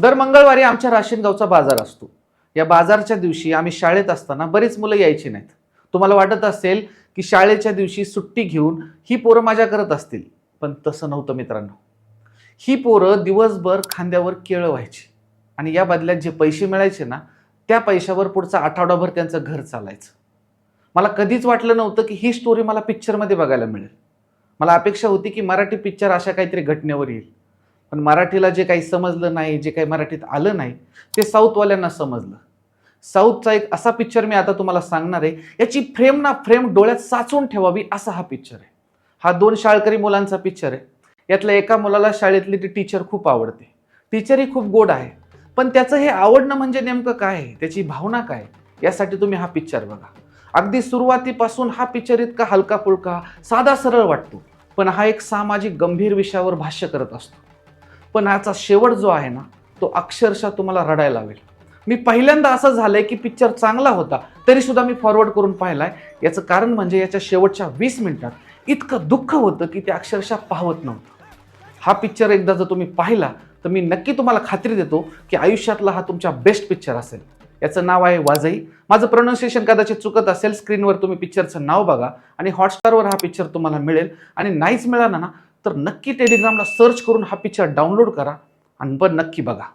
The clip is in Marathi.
दर मंगळवारी आमच्या राशीनगावचा बाजार असतो. या बाजारच्या दिवशी आम्ही शाळेत असताना बरीच मुलं यायची नाहीत. तुम्हाला वाटत असेल की शाळेच्या दिवशी सुट्टी घेऊन ही पोरं मजा करत असतील, पण तसं नव्हतं मित्रांनो. ही पोरं दिवसभर खांद्यावर केळं व्हायची आणि या बदल्यात जे पैसे मिळायचे ना, त्या पैशावर पुढचा आठवडाभर त्यांचं घर चालायचं. मला कधीच वाटलं नव्हतं की ही स्टोरी मला पिक्चरमध्ये बघायला मिळेल. मला अपेक्षा होती की मराठी पिक्चर अशा काहीतरी घटनेवर येईल. पण मराठीला जे काही समजलं नाही, जे काही मराठीत आलं नाही, ते साऊथवाल्यांना समजलं. साऊथचा एक असा पिक्चर मी आता तुम्हाला सांगणार आहे, याची फ्रेम ना फ्रेम डोळ्यात साचून ठेवावी असा हा पिक्चर आहे. हा 2 शाळकरी मुलांचा पिक्चर आहे. यातल्या एका मुलाला शाळेतली ती टीचर खूप आवडते. टीचरही खूप गोड आहे. पण त्याचं हे आवडणं म्हणजे नेमकं काय आहे, त्याची भावना काय, यासाठी तुम्ही हा पिक्चर बघा. अगदी सुरुवातीपासून हा पिक्चर इतका हलका फुलका साधा सरळ वाटतो, पण हा एक सामाजिक गंभीर विषयावर भाष्य करत असतो. पण याचा शेवट जो आहे ना, तो अक्षरशः तुम्हाला रडायला लावेल. मी पहिल्यांदा असं झालंय की पिक्चर चांगला होता तरी सुद्धा मी फॉरवर्ड करून पाहिलाय. याचं कारण म्हणजे याच्या शेवटच्या 20 मिनिटात इतकं दुःख होतं की ते अक्षरशः पाहवत नव्हतं. हा पिक्चर एकदा जर तुम्ही पाहिला तर मी नक्की तुम्हाला खात्री देतो की आयुष्यातला हा तुमच्या बेस्ट पिक्चर असेल. याचं नाव आहे वाजई. माझं प्रोनाऊन्सिएशन कदाचित चुकत असेल, स्क्रीनवर तुम्ही पिक्चरचं नाव बघा आणि हॉटस्टारवर हा पिक्चर तुम्हाला मिळेल. आणि नाहीच मिळाला ना, तर नक्की टेलिग्रामला सर्च करून हा पिक्चर डाउनलोड करा आणि पण नक्की बघा.